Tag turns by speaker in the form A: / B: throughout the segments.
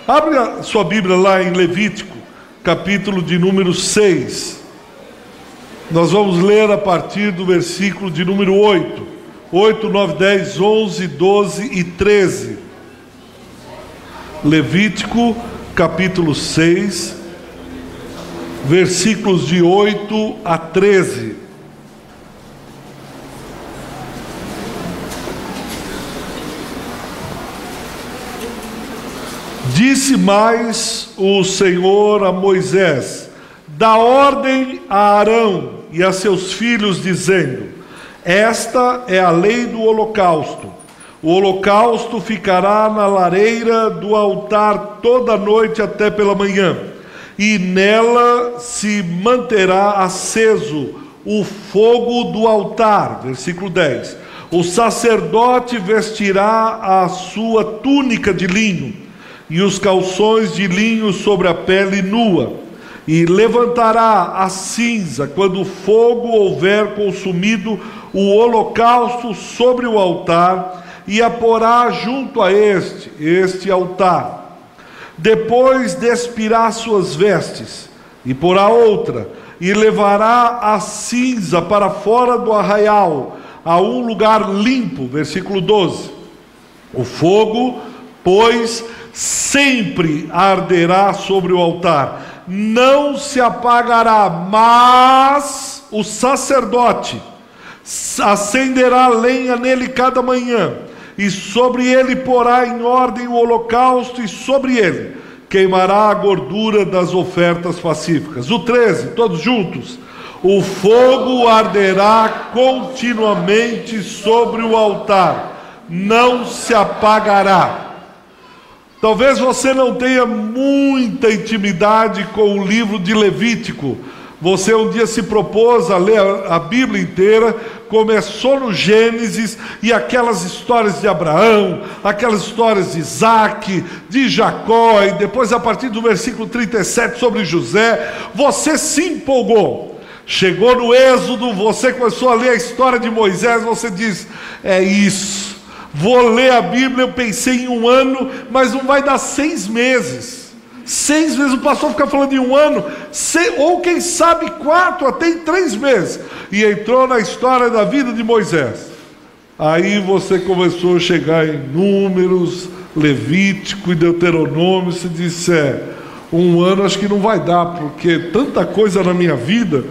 A: Abre a sua Bíblia lá em Levítico, capítulo de número 6. Nós vamos ler a partir do versículo de número 8. 8, 9, 10, 11, 12 e 13. Levítico, capítulo 6, versículos de 8 a 13. Disse mais o Senhor a Moisés: dá ordem a Arão e a seus filhos, dizendo: esta é a lei do holocausto. O holocausto ficará na lareira do altar toda a noite até pela manhã, e nela se manterá aceso o fogo do altar. Versículo 10. O sacerdote vestirá a sua túnica de linho e os calções de linho sobre a pele nua, e levantará a cinza quando o fogo houver consumido o holocausto sobre o altar, e a porá junto a este altar. Depois despirá suas vestes, e porá outra, e levará a cinza para fora do arraial, a um lugar limpo. Versículo 12. O fogo, pois, sempre arderá sobre o altar, não se apagará, mas o sacerdote acenderá lenha nele cada manhã, e sobre ele porá em ordem o holocausto, e sobre ele queimará a gordura das ofertas pacíficas. O 13, todos juntos. O fogo arderá continuamente sobre o altar, não se apagará. Talvez você não tenha muita intimidade com o livro de Levítico. Você um dia se propôs a ler a Bíblia inteira, começou no Gênesis, e aquelas histórias de Abraão, aquelas histórias de Isaac, de Jacó, e depois a partir do versículo 37 sobre José, você se empolgou. Chegou no Êxodo, você começou a ler a história de Moisés, você diz: é isso. Vou ler a Bíblia. Eu pensei em um ano, mas não vai dar 6 meses. 6 meses, o pastor fica falando em um ano, ou quem sabe 4, até em 3 meses. E entrou na história da vida de Moisés. Aí você começou a chegar em Números, Levítico e Deuteronômio. Você disse: um ano acho que não vai dar, porque tanta coisa na minha vida.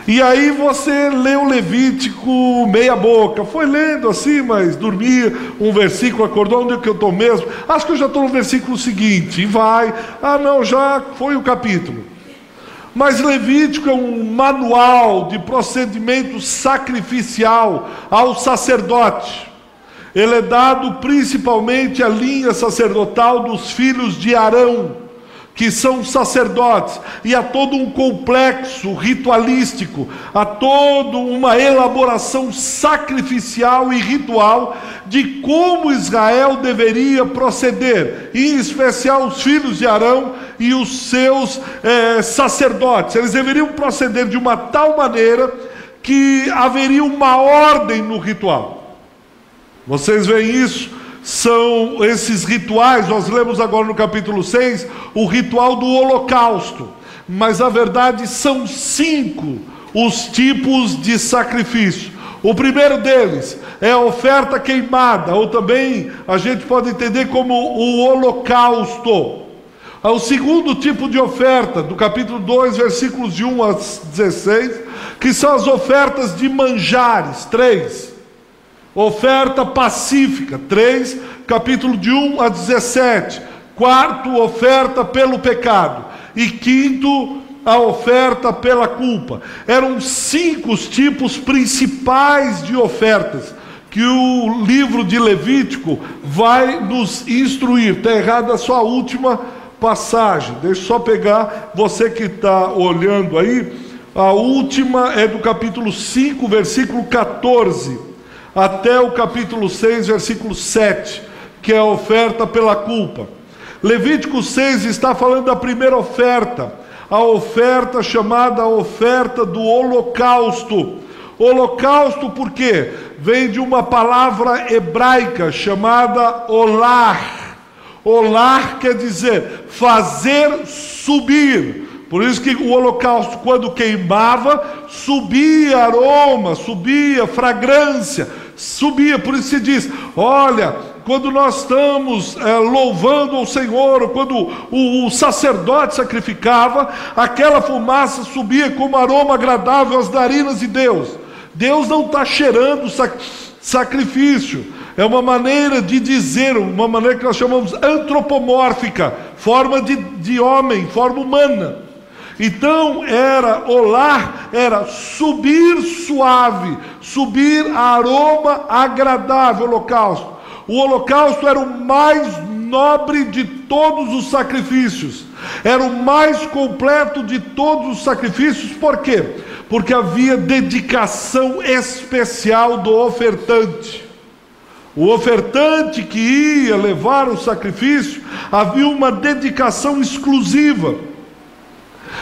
A: E aí você leu Levítico meia boca, foi lendo assim, mas dormia, um versículo, acordou, onde é que eu estou mesmo? Acho que eu já estou no versículo seguinte, e vai, não, já foi o capítulo. Mas Levítico é um manual de procedimento sacrificial ao sacerdote. Ele é dado principalmente à linha sacerdotal dos filhos de Arão, que são sacerdotes, e há todo um complexo ritualístico, há toda uma elaboração sacrificial e ritual de como Israel deveria proceder, em especial os filhos de Arão e os seus sacerdotes. Eles deveriam proceder de uma tal maneira que haveria uma ordem no ritual. Vocês veem isso? São esses rituais. Nós lemos agora no capítulo 6 o ritual do holocausto, mas na verdade são 5 os tipos de sacrifício. O primeiro deles é a oferta queimada, ou também a gente pode entender como o holocausto. O segundo tipo de oferta, do capítulo 2, versículos de 1 a 16, que são as ofertas de manjares. 3. Oferta pacífica, 3, capítulo de 1 a 17. 4, oferta pelo pecado. E 5, a oferta pela culpa. Eram 5 os tipos principais de ofertas que o livro de Levítico vai nos instruir. Está errada só a última passagem. Deixa eu só pegar, você que está olhando aí, a última é do capítulo 5, versículo 14. Até o capítulo 6, versículo 7, que é a oferta pela culpa. Levítico 6 está falando da primeira oferta, a oferta chamada oferta do holocausto. Holocausto por quê? Vem de uma palavra hebraica chamada olar. Olar quer dizer fazer subir. Por isso que o holocausto, quando queimava, subia aroma, subia fragrância, subia. Por isso se diz, olha, quando nós estamos louvando ao Senhor, ou quando o sacerdote sacrificava, aquela fumaça subia como aroma agradável às narinas de Deus. Deus não está cheirando sacrifício. É uma maneira de dizer, uma maneira que nós chamamos antropomórfica, forma de homem, forma humana. Então olar era subir suave, subir aroma agradável, holocausto. O holocausto era o mais nobre de todos os sacrifícios, era o mais completo de todos os sacrifícios. Por quê? Porque havia dedicação especial do ofertante. O ofertante que ia levar o sacrifício, havia uma dedicação exclusiva.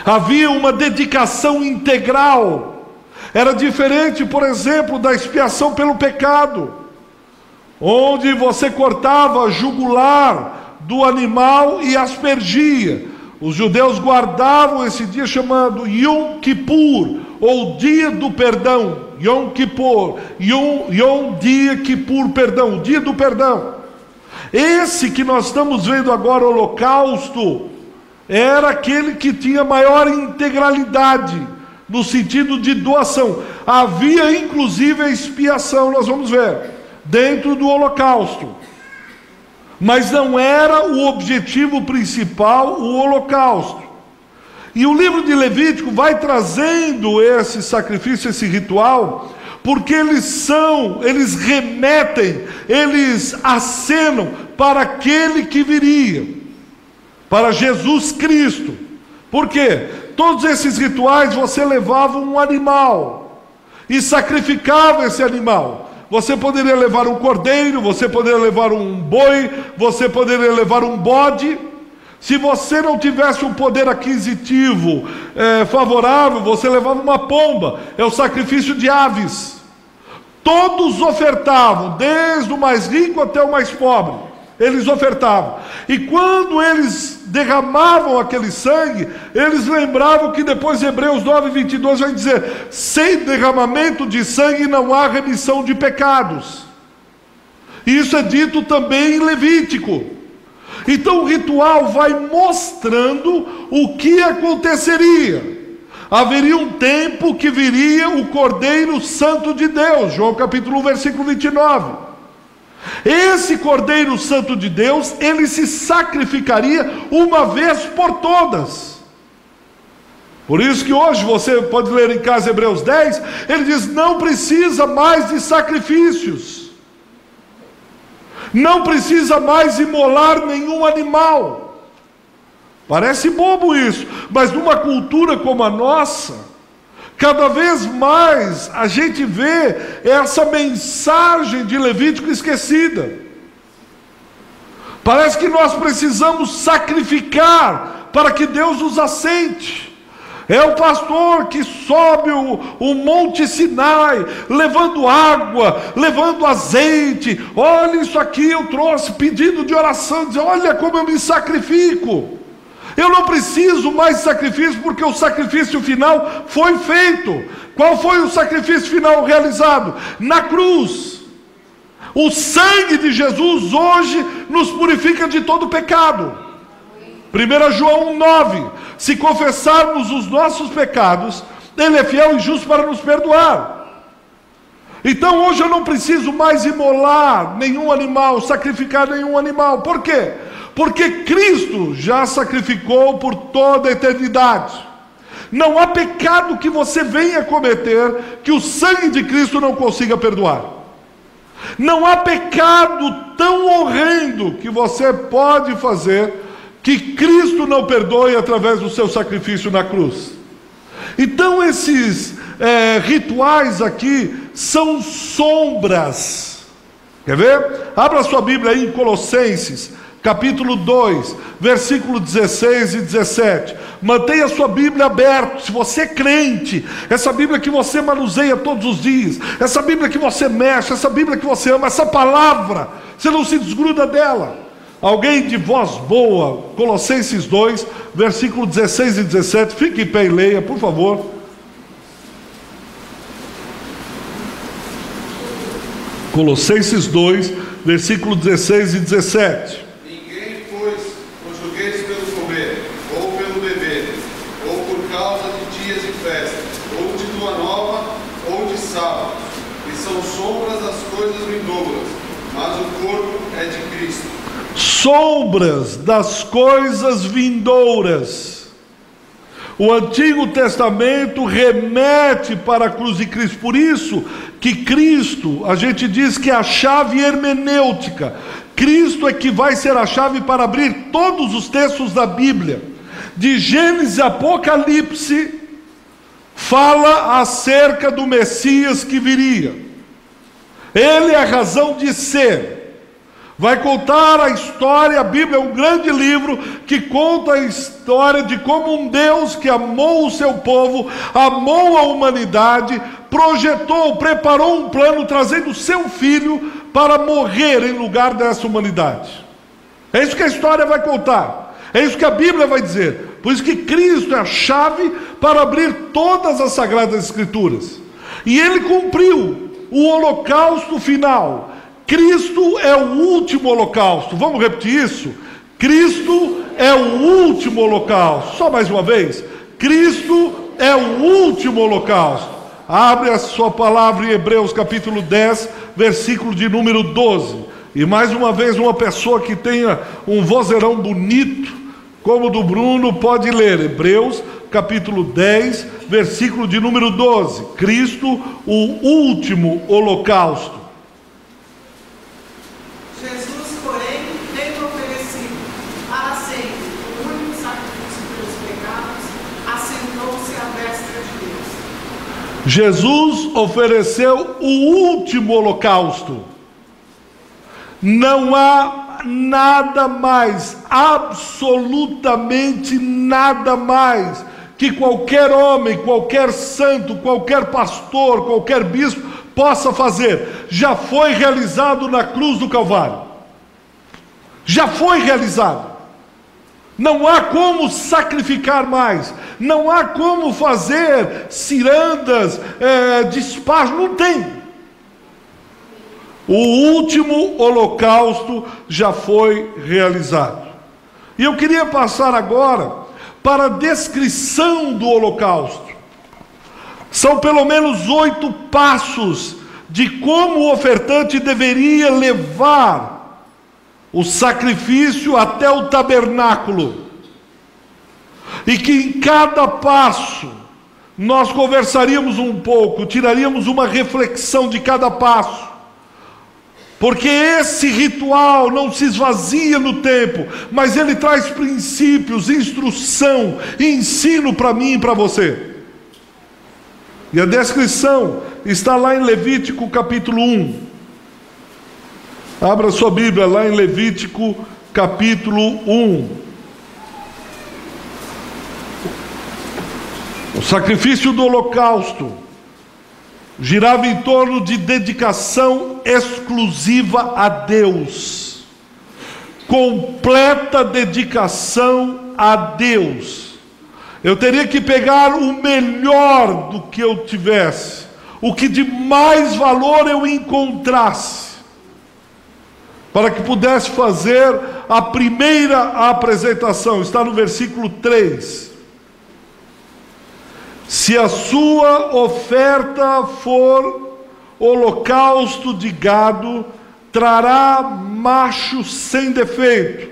A: Havia uma dedicação integral. Era diferente, por exemplo, da expiação pelo pecado, onde você cortava a jugular do animal e aspergia. Os judeus guardavam esse dia chamado Yom Kippur, ou dia do perdão. Yom Kippur, dia Kippur, perdão, o dia do perdão. Esse que nós estamos vendo agora, o holocausto, era aquele que tinha maior integralidade, no sentido de doação. Havia inclusive a expiação, nós vamos ver, dentro do holocausto. Mas não era o objetivo principal o holocausto. E o livro de Levítico vai trazendo esse sacrifício, esse ritual, porque eles remetem, eles acenam para aquele que viria, para Jesus Cristo. Por quê? Todos esses rituais você levava um animal e sacrificava esse animal. Você poderia levar um cordeiro, você poderia levar um boi, você poderia levar um bode. Se você não tivesse um poder aquisitivo favorável, você levava uma pomba, é o sacrifício de aves. Todos ofertavam, desde o mais rico até o mais pobre, eles ofertavam. E quando eles derramavam aquele sangue, eles lembravam que depois Hebreus 9:22 vai dizer: sem derramamento de sangue não há remissão de pecados. Isso é dito também em Levítico. Então o ritual vai mostrando o que aconteceria. Haveria um tempo que viria o Cordeiro Santo de Deus, João capítulo 1, versículo 29. Esse Cordeiro Santo de Deus, ele se sacrificaria uma vez por todas. Por isso que hoje você pode ler em casa Hebreus 10, ele diz: não precisa mais de sacrifícios, não precisa mais imolar nenhum animal. Parece bobo isso, mas numa cultura como a nossa, cada vez mais a gente vê essa mensagem de Levítico esquecida. Parece que nós precisamos sacrificar para que Deus nos aceite. É o pastor que sobe o Monte Sinai, levando água, levando azeite. Olha isso aqui, eu trouxe pedido de oração, diz: olha como eu me sacrifico. Eu não preciso mais de sacrifício, porque o sacrifício final foi feito. Qual foi o sacrifício final realizado? Na cruz. O sangue de Jesus hoje nos purifica de todo pecado. 1 João 1,9: se confessarmos os nossos pecados, Ele é fiel e justo para nos perdoar. Então hoje eu não preciso mais imolar nenhum animal, sacrificar nenhum animal. Por quê? Porque Cristo já sacrificou por toda a eternidade. Não há pecado que você venha cometer que o sangue de Cristo não consiga perdoar. Não há pecado tão horrendo que você pode fazer que Cristo não perdoe através do seu sacrifício na cruz. Então esses rituais aqui são sombras. Quer ver? Abra sua Bíblia aí em Colossenses capítulo 2, versículo 16 e 17. Mantenha a sua Bíblia aberta. Se você é crente, essa Bíblia que você manuseia todos os dias, essa Bíblia que você mexe, essa Bíblia que você ama, essa palavra, você não se desgruda dela. Alguém de voz boa, Colossenses 2, versículo 16 e 17, fique em pé e leia, por favor. Colossenses 2, versículo 16 e 17.
B: Ninguém, pois, vos julgueis pelo comer, ou pelo beber, ou por causa de dias de festa, ou de lua nova, ou de sábado, que são sombras das coisas vindouras, mas o corpo é de Cristo.
A: Sombras das coisas vindouras. O Antigo Testamento remete para a cruz de Cristo. Por isso que Cristo, a gente diz que é a chave hermenêutica. Cristo é que vai ser a chave para abrir todos os textos da Bíblia. De Gênesis a Apocalipse, fala acerca do Messias que viria. Ele é a razão de ser. Vai contar a história, a Bíblia é um grande livro que conta a história de como um Deus que amou o seu povo, amou a humanidade, projetou, preparou um plano, trazendo o seu filho para morrer em lugar dessa humanidade. É isso que a história vai contar, é isso que a Bíblia vai dizer. Por isso que Cristo é a chave para abrir todas as Sagradas Escrituras. E ele cumpriu o holocausto final. Cristo é o último holocausto. Vamos repetir isso? Cristo é o último holocausto. Só mais uma vez. Cristo é o último holocausto. Abre a sua palavra em Hebreus capítulo 10, versículo de número 12. E mais uma vez, uma pessoa que tenha um vozeirão bonito, como o do Bruno, pode ler Hebreus capítulo 10, versículo de número 12. Cristo, o último holocausto.
C: Jesus, porém, tendo oferecido para sempre o único sacrifício pelos pecados, assentou-se à destra de Deus.
A: Jesus ofereceu o último holocausto. Não há nada mais, absolutamente nada mais, que qualquer homem, qualquer santo, qualquer pastor, qualquer bispo possa fazer. Já foi realizado na cruz do Calvário. Já foi realizado. Não há como sacrificar mais. Não há como fazer cirandas, despacho. Não tem. O último holocausto já foi realizado. E eu queria passar agora para a descrição do holocausto. São pelo menos 8 passos de como o ofertante deveria levar o sacrifício até o tabernáculo. E que em cada passo nós conversaríamos um pouco, tiraríamos uma reflexão de cada passo. Porque esse ritual não se esvazia no tempo, mas ele traz princípios, instrução, ensino para mim e para você. E a descrição está lá em Levítico capítulo 1. Abra sua Bíblia lá em Levítico capítulo 1. O sacrifício do holocausto girava em torno de dedicação exclusiva a Deus. Completa dedicação a Deus. Eu teria que pegar o melhor do que eu tivesse, o que de mais valor eu encontrasse, para que pudesse fazer a primeira apresentação. Está no versículo 3. Se a sua oferta for holocausto de gado, trará macho sem defeito.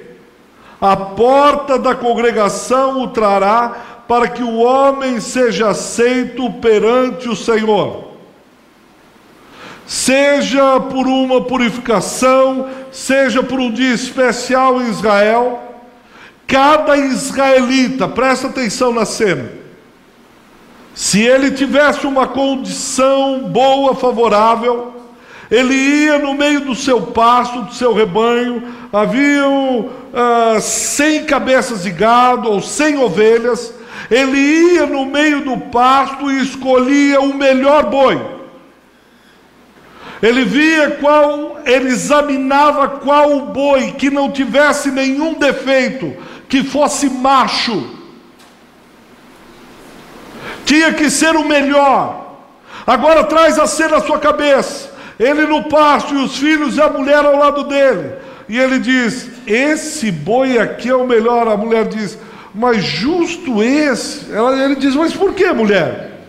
A: A porta da congregação o trará, para que o homem seja aceito perante o Senhor. Seja por uma purificação, seja por um dia especial em Israel, cada israelita, presta atenção na cena, se ele tivesse uma condição boa, favorável, ele ia no meio do seu pasto, do seu rebanho, haviam 100 cabeças de gado ou 100 ovelhas, ele ia no meio do pasto e escolhia o melhor boi. Ele examinava qual boi que não tivesse nenhum defeito, que fosse macho. Tinha que ser o melhor. Agora traz a cena à sua cabeça. Ele no pasto e os filhos e a mulher ao lado dele. E ele diz: esse boi aqui é o melhor. A mulher diz: mas justo esse. Ele diz: mas por que, mulher?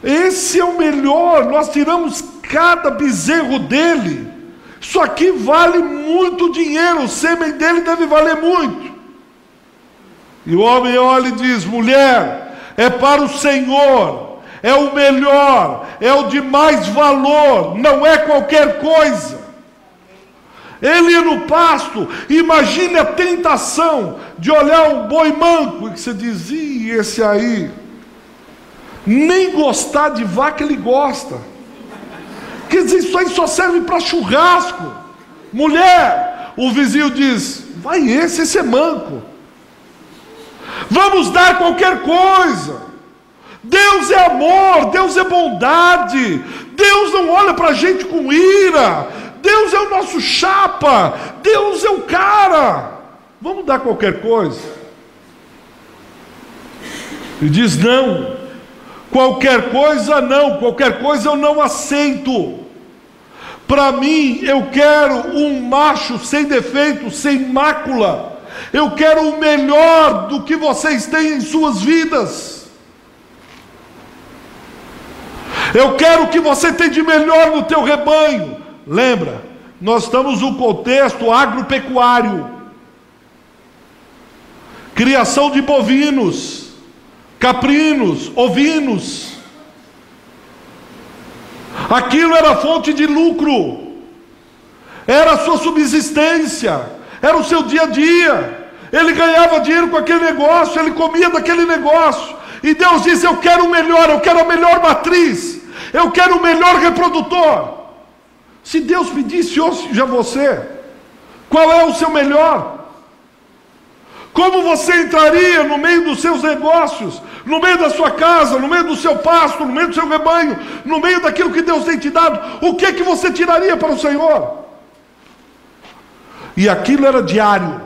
A: Esse é o melhor. Nós tiramos cada bezerro dele. Isso aqui vale muito dinheiro. O sêmen dele deve valer muito. E o homem olha e diz: mulher, é para o Senhor, é o melhor, é o de mais valor, não é qualquer coisa. Ele ia no pasto, imagine a tentação de olhar um boi manco, e que você diz: ih, esse aí, nem gostar de vaca ele gosta. Quer dizer, isso aí só serve para churrasco. Mulher, o vizinho diz: vai esse é manco. Vamos dar qualquer coisa. Deus é amor, Deus é bondade. Deus não olha para a gente com ira. Deus é o nosso chapa. Deus é o cara. Vamos dar qualquer coisa. E diz: não, qualquer coisa não, qualquer coisa eu não aceito. Para mim, eu quero um macho sem defeito, sem mácula. Eu quero o melhor do que vocês têm em suas vidas. Eu quero o que você tem de melhor no teu rebanho. Lembra, nós estamos no contexto agropecuário. Criação de bovinos, caprinos, ovinos. Aquilo era fonte de lucro. Era a sua subsistência. Era o seu dia a dia. Ele ganhava dinheiro com aquele negócio, ele comia daquele negócio. E Deus diz: eu quero o melhor, eu quero a melhor matriz, eu quero o melhor reprodutor. Se Deus pedisse hoje a você, qual é o seu melhor? Como você entraria no meio dos seus negócios, no meio da sua casa, no meio do seu pasto, no meio do seu rebanho, no meio daquilo que Deus tem te dado? O que é que você tiraria para o Senhor? E aquilo era diário.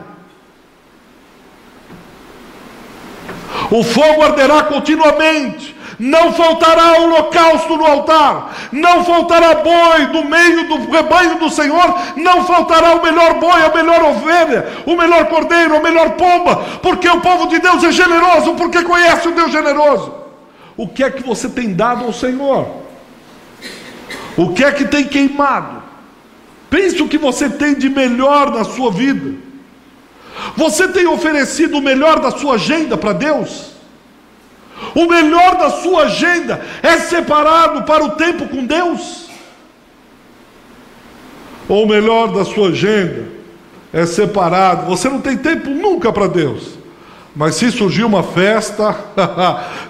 A: O fogo arderá continuamente. Não faltará holocausto no altar. Não faltará boi do meio do rebanho do Senhor. Não faltará o melhor boi, a melhor ovelha, o melhor cordeiro, a melhor pomba. Porque o povo de Deus é generoso, porque conhece o Deus generoso. O que é que você tem dado ao Senhor? O que é que tem queimado? Pense o que você tem de melhor na sua vida. Você tem oferecido o melhor da sua agenda para Deus? O melhor da sua agenda é separado para o tempo com Deus? Ou o melhor da sua agenda é separado? Você não tem tempo nunca para Deus. Mas se surgir uma festa,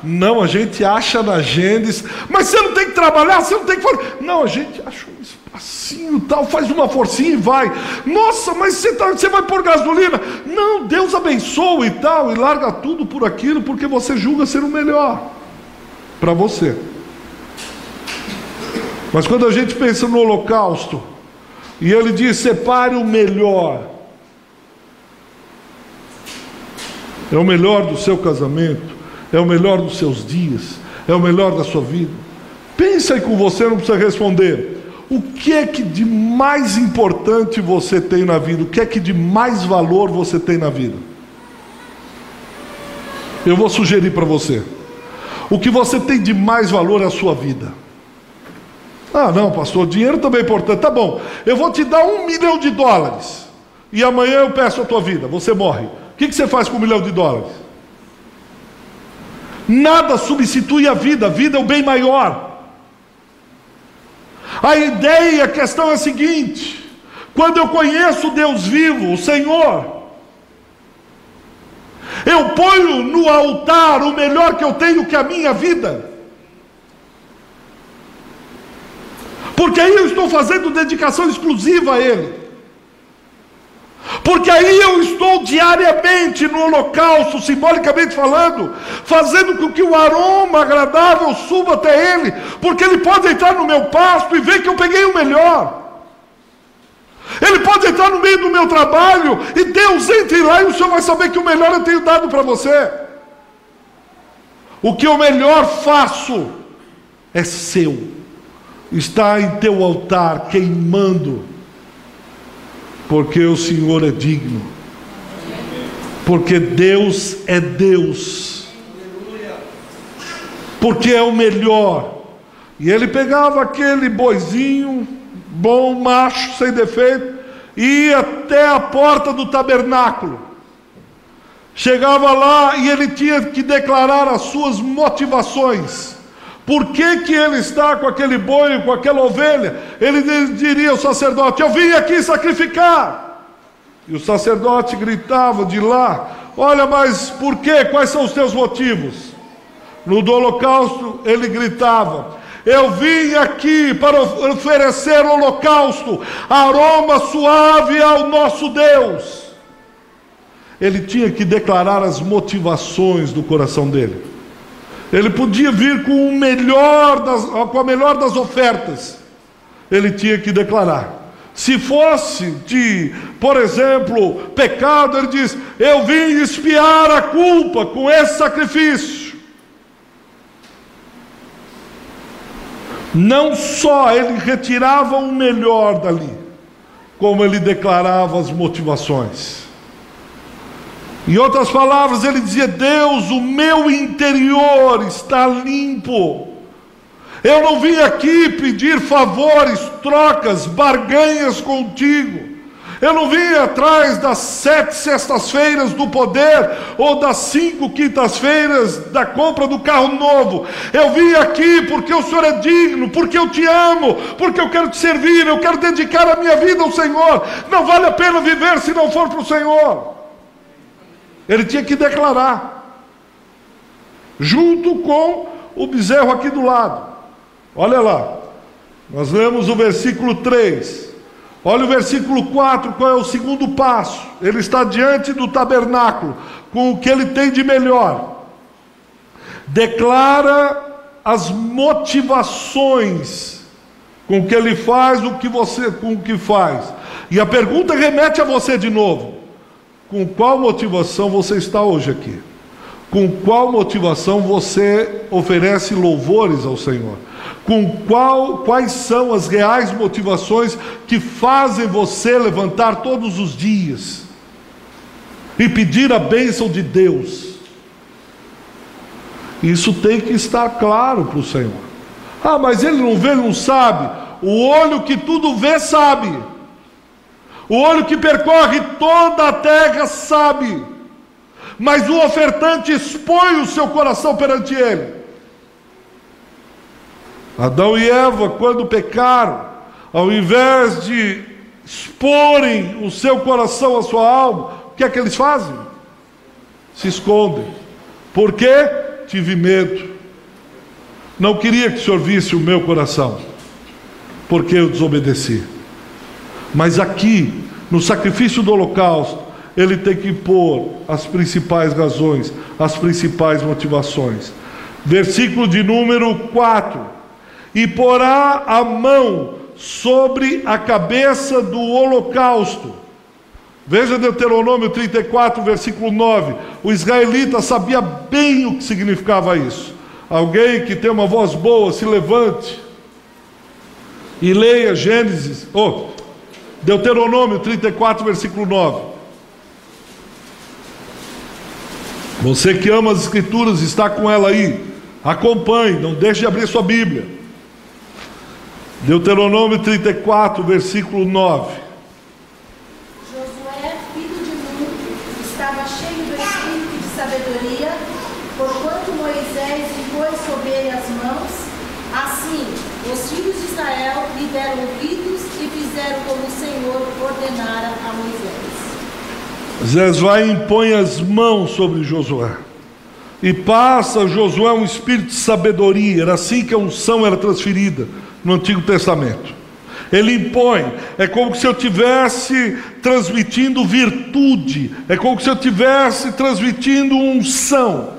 A: não, a gente acha na agenda, mas você não tem que trabalhar, você não tem que fazer. Não, a gente acha um espacinho tal, faz uma forcinha e vai. Nossa, mas você vai pôr gasolina? Não, Deus abençoa e tal, e larga tudo por aquilo, porque você julga ser o melhor para você. Mas quando a gente pensa no holocausto, e ele diz: separe o melhor. É o melhor do seu casamento, é o melhor dos seus dias, é o melhor da sua vida. Pensa aí com você, não precisa responder. O que é que de mais importante você tem na vida? O que é que de mais valor você tem na vida? Eu vou sugerir para você. O que você tem de mais valor é a sua vida. Ah, não, pastor, dinheiro também é importante. Tá bom, eu vou te dar $1 milhão e amanhã eu peço a tua vida, você morre. O que você faz com $1 milhão? Nada substitui a vida é o bem maior. A ideia, a questão é a seguinte: quando eu conheço Deus vivo, o Senhor, eu ponho no altar o melhor que eu tenho, que é a minha vida, porque aí eu estou fazendo dedicação exclusiva a Ele. Porque aí eu estou diariamente no holocausto, simbolicamente falando, fazendo com que o aroma agradável suba até Ele, porque Ele pode entrar no meu pasto e ver que eu peguei o melhor. Ele pode entrar no meio do meu trabalho e Deus entre lá e o Senhor vai saber que o melhor eu tenho dado para você. O que eu melhor faço é seu, está em teu altar queimando, porque o Senhor é digno, porque Deus é Deus, porque é o melhor. E ele pegava aquele boizinho bom, macho, sem defeito, e ia até a porta do tabernáculo. Chegava lá e ele tinha que declarar as suas motivações. Por que que ele está com aquele boi, com aquela ovelha? Ele diria ao sacerdote: eu vim aqui sacrificar. E o sacerdote gritava de lá: olha, mas por quê? Quais são os teus motivos? No do holocausto ele gritava: eu vim aqui para oferecer holocausto, aroma suave ao nosso Deus. Ele tinha que declarar as motivações do coração dele. Ele podia vir com com a melhor das ofertas. Ele tinha que declarar. Se fosse de, por exemplo, pecado, ele diz: eu vim expiar a culpa com esse sacrifício. Não só ele retirava o melhor dali, como ele declarava as motivações. Em outras palavras, ele dizia: Deus, o meu interior está limpo. Eu não vim aqui pedir favores, trocas, barganhas contigo. Eu não vim atrás das 7 sextas-feiras do poder, ou das 5 quintas-feiras da compra do carro novo. Eu vim aqui porque o Senhor é digno, porque eu te amo, porque eu quero te servir, eu quero dedicar a minha vida ao Senhor. Não vale a pena viver se não for para o Senhor. Ele tinha que declarar, junto com o bezerro aqui do lado. Olha lá, nós lemos o versículo 3. Olha o versículo 4, qual é o segundo passo? Ele está diante do tabernáculo, com o que ele tem de melhor. Declara as motivações com que ele faz com o que faz. E a pergunta remete a você de novo: com qual motivação você está hoje aqui? Com qual motivação você oferece louvores ao Senhor? Quais são as reais motivações que fazem você levantar todos os dias e pedir a bênção de Deus? Isso tem que estar claro para o Senhor. Ah, mas ele não vê, ele não sabe. O olho que tudo vê sabe. O olho que percorre toda a terra sabe. Mas o ofertante expõe o seu coração perante ele. Adão e Eva, quando pecaram, ao invés de exporem o seu coração, a sua alma, o que é que eles fazem? Se escondem. Por quê? Tive medo. Não queria que o Senhor visse o meu coração, porque eu desobedeci. Mas aqui, no sacrifício do holocausto, ele tem que pôr as principais razões, as principais motivações. Versículo de número 4. E porá a mão sobre a cabeça do holocausto. Veja Deuteronômio 34, versículo 9. O israelita sabia bem o que significava isso. Alguém que tem uma voz boa, se levante e leia Deuteronômio 34, versículo 9. Você que ama as Escrituras, está com ela aí, acompanhe, não deixe de abrir sua Bíblia. Deuteronômio 34, versículo 9.
D: Josué, filho de Nun, estava cheio do espírito de sabedoria, porquanto Moisés impôs sobre ele as mãos. Assim, os filhos de Israel lhe deram ouvidos e fizeram como o Senhor ordenara a Moisés.
A: Josué impõe as mãos sobre Josué e passa a Josué um espírito de sabedoria. Era assim que a unção era transferida no Antigo Testamento. Ele impõe. É como se eu estivesse transmitindo virtude. É como se eu estivesse transmitindo unção.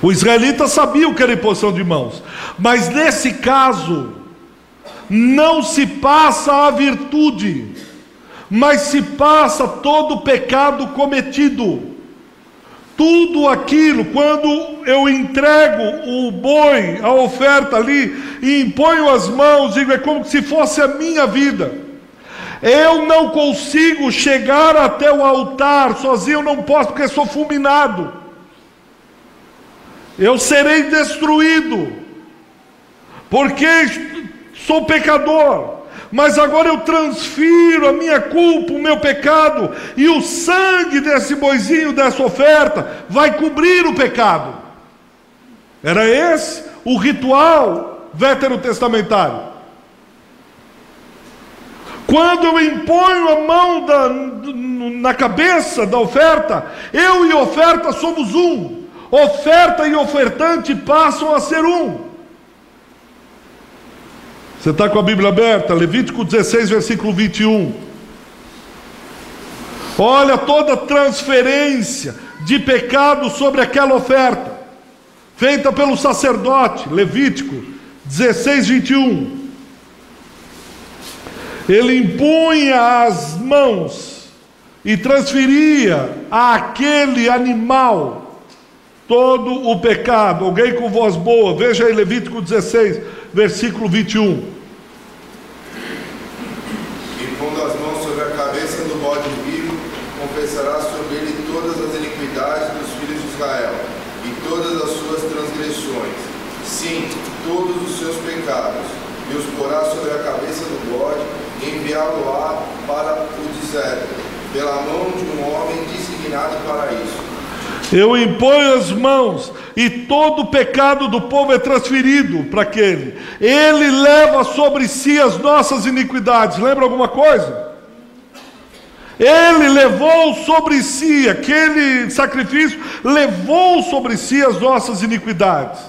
A: O israelita sabia o que era imposição de mãos. Mas nesse caso, não se passa a virtude, mas se passa todo o pecado cometido. Tudo aquilo, quando eu entrego o boi, a oferta ali, e imponho as mãos, digo, é como se fosse a minha vida. Eu não consigo chegar até o altar, sozinho eu não posso, porque sou fulminado. Eu serei destruído, porque sou pecador. Mas agora eu transfiro a minha culpa, o meu pecado, e o sangue desse boizinho, dessa oferta, vai cobrir o pecado. Era esse o ritual veterotestamentário. Quando eu imponho a mão na cabeça da oferta, eu e a oferta somos um. Oferta e ofertante passam a ser um. Você está com a Bíblia aberta? Levítico 16, versículo 21. Olha toda transferência de pecado sobre aquela oferta, feita pelo sacerdote. Levítico 16, 21. Ele impunha as mãos e transferia àquele animal todo o pecado. Alguém com voz boa, veja aí Levítico 16, versículo 21.
B: E pondo as mãos sobre a cabeça do bode vivo, confessará sobre ele todas as iniquidades dos filhos de Israel, e todas as suas transgressões, sim, todos os seus pecados, e os porá sobre a cabeça do bode, e enviá-lo-á para o deserto, pela mão de um homem designado para isso.
A: Eu imponho as mãos e todo o pecado do povo é transferido para aquele. Ele leva sobre si as nossas iniquidades. Lembra alguma coisa? Ele levou sobre si, aquele sacrifício levou sobre si as nossas iniquidades.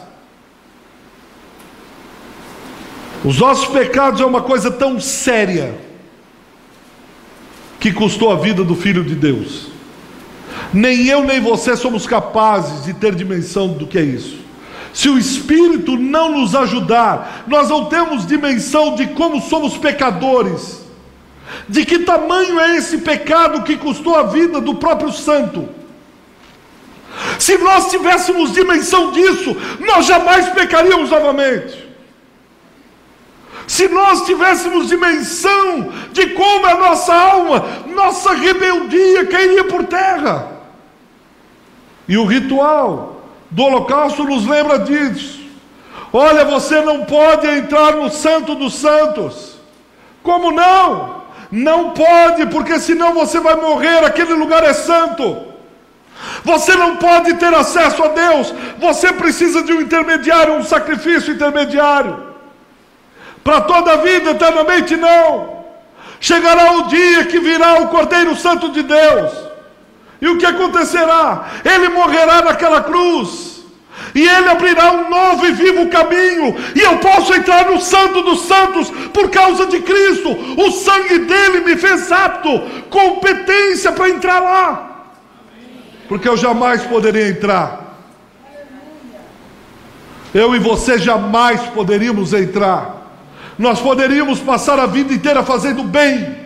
A: Os nossos pecados é uma coisa tão séria que custou a vida do Filho de Deus. Nem eu nem você somos capazes de ter dimensão do que é isso. Se o Espírito não nos ajudar, nós não temos dimensão de como somos pecadores, de que tamanho é esse pecado que custou a vida do próprio santo. Se nós tivéssemos dimensão disso, nós jamais pecaríamos novamente. Se nós tivéssemos dimensão de como a nossa alma, nossa rebeldia cairia por terra. E o ritual do holocausto nos lembra disso. Olha, você não pode entrar no Santo dos Santos. Como não? Não pode, porque senão você vai morrer, aquele lugar é santo. Você não pode ter acesso a Deus. Você precisa de um intermediário, um sacrifício intermediário. Para toda a vida, eternamente não. Chegará o dia que virá o Cordeiro Santo de Deus. E o que acontecerá? Ele morrerá naquela cruz. E ele abrirá um novo e vivo caminho. E eu posso entrar no Santo dos Santos por causa de Cristo. O sangue dele me fez apto, competência para entrar lá. Porque eu jamais poderia entrar. Eu e você jamais poderíamos entrar. Nós poderíamos passar a vida inteira fazendo bem.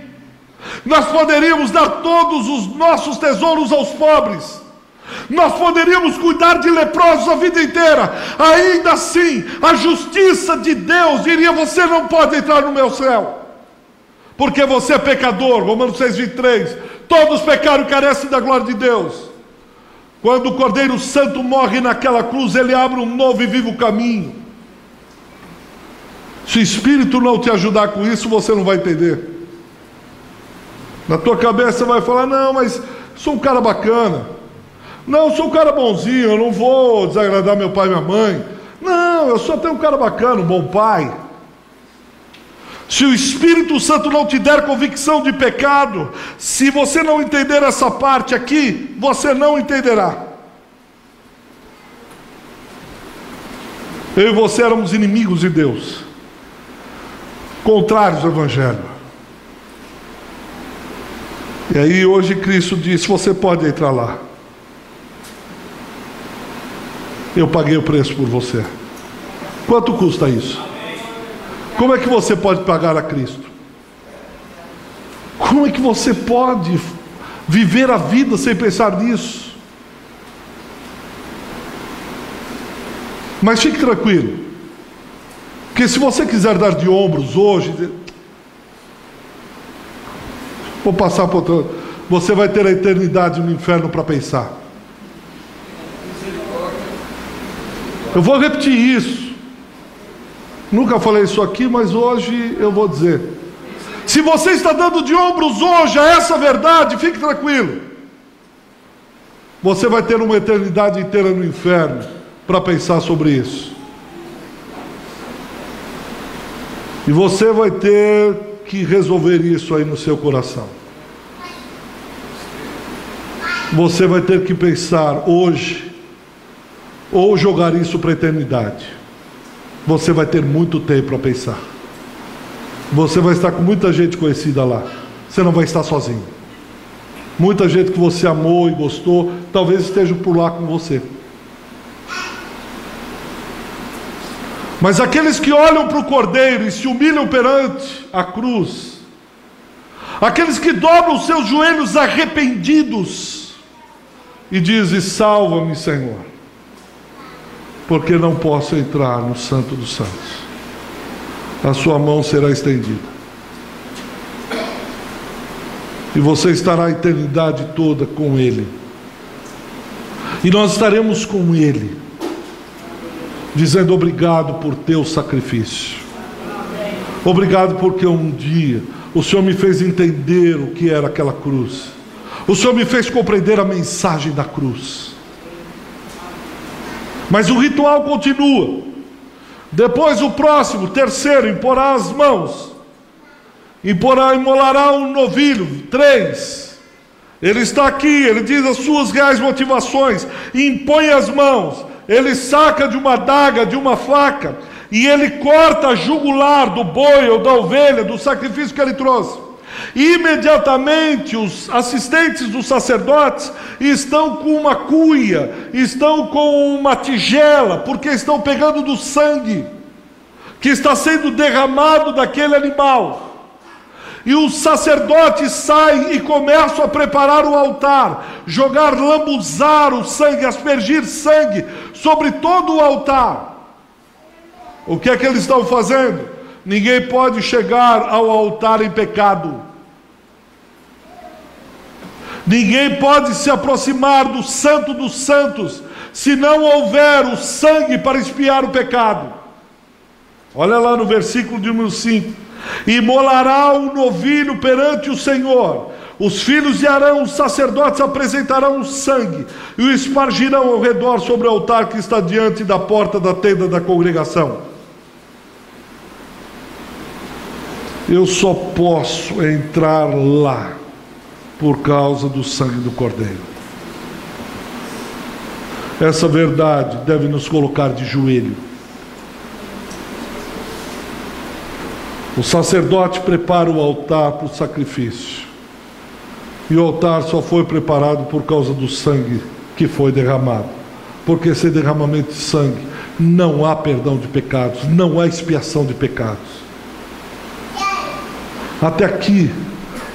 A: Nós poderíamos dar todos os nossos tesouros aos pobres. Nós poderíamos cuidar de leprosos a vida inteira. Ainda assim, a justiça de Deus diria: você não pode entrar no meu céu, porque você é pecador. Romanos 6:23. Todos pecaram e carecem da glória de Deus. Quando o Cordeiro Santo morre naquela cruz, ele abre um novo e vivo caminho. Se o Espírito não te ajudar com isso, você não vai entender. Na tua cabeça você vai falar: não, mas sou um cara bacana. Não, sou um cara bonzinho, eu não vou desagradar meu pai e minha mãe. Não, eu só tenho um cara bacana, um bom pai. Se o Espírito Santo não te der convicção de pecado, se você não entender essa parte aqui, você não entenderá. Eu e você éramos inimigos de Deus. contrários ao Evangelho. E aí hoje Cristo disse: você pode entrar lá. Eu paguei o preço por você. Quanto custa isso? Como é que você pode pagar a Cristo? Como é que você pode viver a vida sem pensar nisso? Mas fique tranquilo, porque se você quiser dar de ombros hoje, vou passar por outro, você vai ter a eternidade no inferno para pensar. Eu vou repetir isso. Nunca falei isso aqui, mas hoje eu vou dizer. Se você está dando de ombros hoje a essa verdade, fique tranquilo. Você vai ter uma eternidade inteira no inferno para pensar sobre isso. E você vai ter que resolver isso aí no seu coração. Você vai ter que pensar hoje, ou jogar isso para a eternidade. Você vai ter muito tempo para pensar. Você vai estar com muita gente conhecida lá. Você não vai estar sozinho. Muita gente que você amou e gostou, talvez esteja por lá com você. Mas aqueles que olham para o Cordeiro e se humilham perante a cruz, aqueles que dobram os seus joelhos arrependidos e dizem: salva-me, Senhor, porque não posso entrar no Santo dos Santos. A sua mão será estendida e você estará a eternidade toda com Ele, e nós estaremos com Ele, dizendo: obrigado por teu sacrifício, obrigado porque um dia o Senhor me fez entender o que era aquela cruz, o Senhor me fez compreender a mensagem da cruz. Mas o ritual continua. Depois o próximo, terceiro, imporá as mãos, imolará um novilho. 3, ele está aqui, ele diz as suas reais motivações: impõe as mãos. Ele saca de uma adaga, de uma faca, e ele corta a jugular do boi ou da ovelha, do sacrifício que ele trouxe. Imediatamente os assistentes dos sacerdotes estão com uma cuia, estão com uma tigela, porque estão pegando do sangue que está sendo derramado daquele animal. E os sacerdotes saem e começam a preparar o altar, jogar, lambuzar o sangue, aspergir sangue sobre todo o altar. O que é que eles estão fazendo? Ninguém pode chegar ao altar em pecado. Ninguém pode se aproximar do Santo dos Santos se não houver o sangue para expiar o pecado. Olha lá no versículo de número 5: imolará o novilho perante o Senhor. Os filhos de Arão, os sacerdotes, apresentarão o sangue e o espargirão ao redor sobre o altar que está diante da porta da tenda da congregação. Eu só posso entrar lá por causa do sangue do Cordeiro. Essa verdade deve nos colocar de joelho. O sacerdote prepara o altar para o sacrifício, e o altar só foi preparado por causa do sangue que foi derramado, porque sem derramamento de sangue não há perdão de pecados, não há expiação de pecados. Até aqui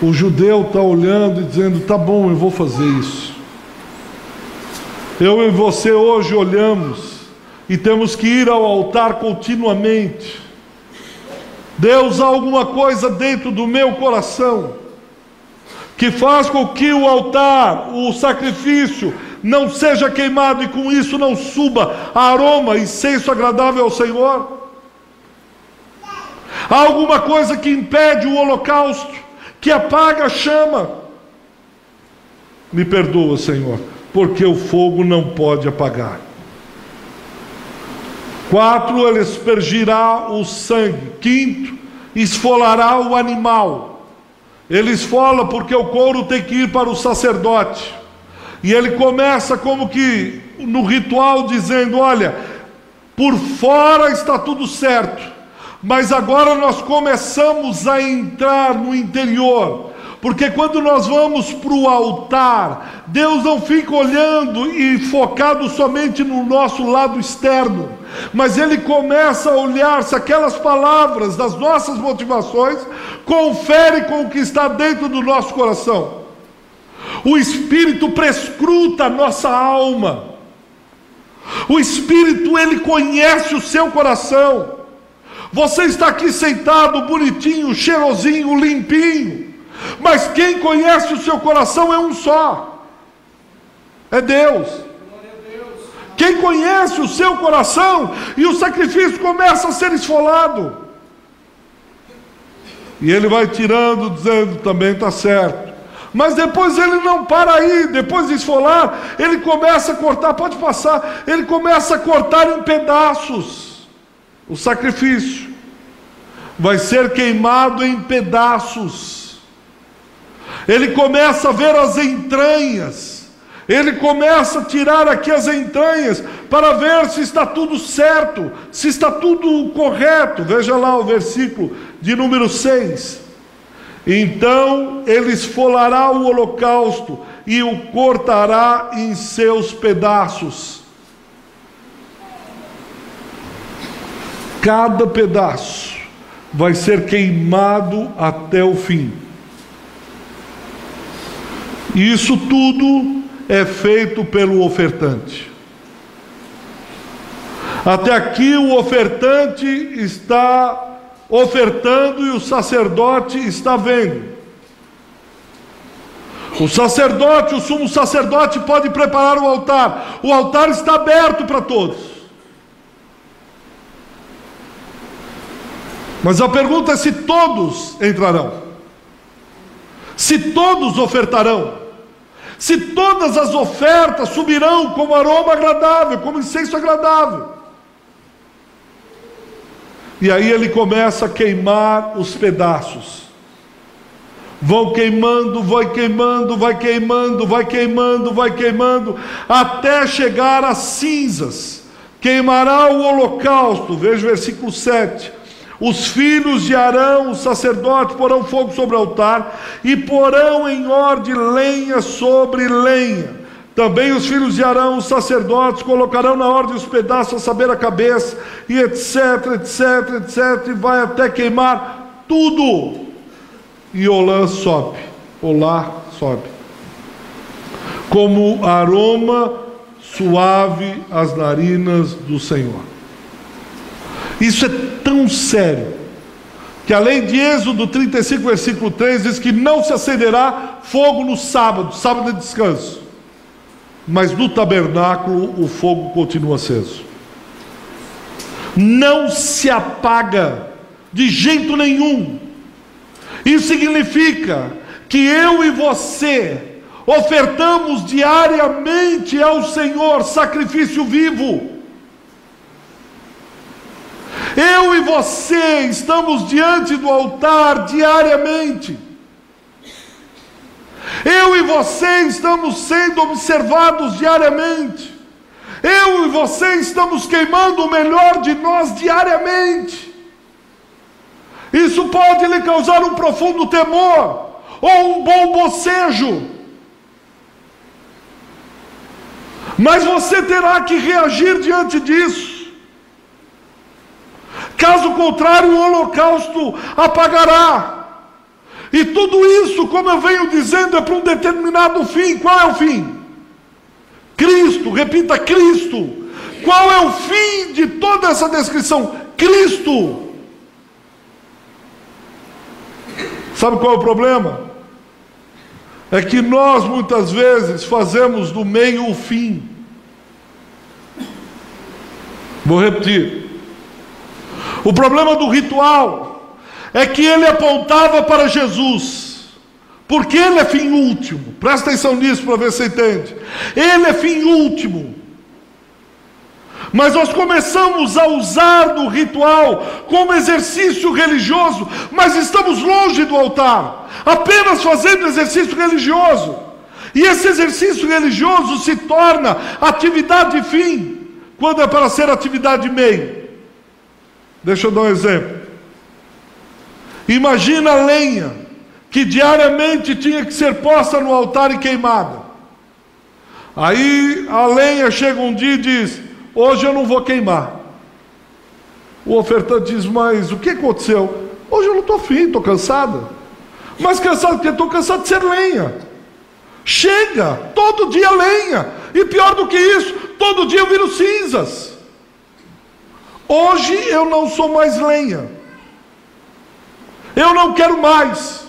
A: o judeu está olhando e dizendo: tá bom, eu vou fazer isso. Eu e você hoje olhamos e temos que ir ao altar continuamente. Deus, há alguma coisa dentro do meu coração que faz com que o altar, o sacrifício, não seja queimado e com isso não suba aroma e incenso agradável ao Senhor? Há alguma coisa que impede o holocausto, que apaga a chama? Me perdoa, Senhor, porque o fogo não pode apagar. 4, ele aspergirá o sangue. 5, esfolará o animal. Ele esfola porque o couro tem que ir para o sacerdote. E ele começa como que no ritual dizendo: olha, por fora está tudo certo, Mas agora nós começamos a entrar no interior, porque quando nós vamos para o altar, Deus não fica olhando e focado somente no nosso lado externo, mas Ele começa a olhar se aquelas palavras das nossas motivações confere com o que está dentro do nosso coração. O Espírito prescruta a nossa alma. O Espírito, Ele conhece o seu coração. Você está aqui sentado, bonitinho, cheirosinho, limpinho, mas quem conhece o seu coração é um só, é Deus. Quem conhece o seu coração, e o sacrifício começa a ser esfolado, e Ele vai tirando, dizendo, também está certo. Mas depois Ele não para aí, depois de esfolar, Ele começa a cortar, pode passar, Ele começa a cortar em pedaços. O sacrifício vai ser queimado em pedaços. Ele começa a ver as entranhas, Ele começa a tirar aqui as entranhas, para ver se está tudo certo, se está tudo correto. Veja lá o versículo de número 6. Então Ele esfolará o holocausto e o cortará em seus pedaços. Cada pedaço vai ser queimado até o fim. Isso tudo é feito pelo ofertante. Até aqui o ofertante está ofertando e o sacerdote está vendo. O sacerdote, o sumo sacerdote, pode preparar o altar. O altar está aberto para todos. Mas a pergunta é se todos entrarão, se todos ofertarão, se todas as ofertas subirão como aroma agradável, como incenso agradável. E aí Ele começa a queimar os pedaços. Vão queimando, vai queimando, vai queimando, vai queimando, vai queimando, até chegar às cinzas. Queimará o holocausto. Veja o versículo 7. Os filhos de Arão, o sacerdote, porão fogo sobre o altar e porão em ordem lenha sobre lenha. Também os filhos de Arão, os sacerdotes, colocarão na ordem os pedaços, a saber a cabeça, e etc, etc, etc, e vai até queimar tudo. E Olá sobe, como aroma suave às narinas do Senhor. Isso é tão sério, que a lei de Êxodo 35, versículo 3, diz que não se acenderá fogo no sábado, sábado de descanso. Mas no tabernáculo o fogo continua aceso. Não se apaga de jeito nenhum. Isso significa que eu e você ofertamos diariamente ao Senhor sacrifício vivo. Eu e você estamos diante do altar diariamente. Eu e você estamos sendo observados diariamente. Eu e você estamos queimando o melhor de nós diariamente. Isso pode lhe causar um profundo temor ou um bom bocejo. Mas você terá que reagir diante disso. Caso contrário, o holocausto apagará. E tudo isso, como eu venho dizendo, é para um determinado fim. Qual é o fim? Cristo, repita, Cristo. Qual é o fim de toda essa descrição? Cristo. Sabe qual é o problema? É que nós muitas vezes fazemos do meio o fim. Vou repetir. O problema do ritual é que ele apontava para Jesus, porque Ele é fim último. Presta atenção nisso para ver se você entende. Ele é fim último. Mas nós começamos a usar do ritual como exercício religioso, mas estamos longe do altar, apenas fazendo exercício religioso. E esse exercício religioso se torna atividade fim, quando é para ser atividade meio. Deixa eu dar um exemplo. Imagina a lenha que diariamente tinha que ser posta no altar e queimada. Aí a lenha chega um dia e diz: hoje eu não vou queimar. O ofertante diz: mas o que aconteceu? Hoje eu não estou afim, estou cansada. Mas cansado porque estou cansado de ser lenha. Chega, todo dia lenha. E pior do que isso, todo dia eu viro cinzas. Hoje eu não sou mais lenha. Eu não quero mais.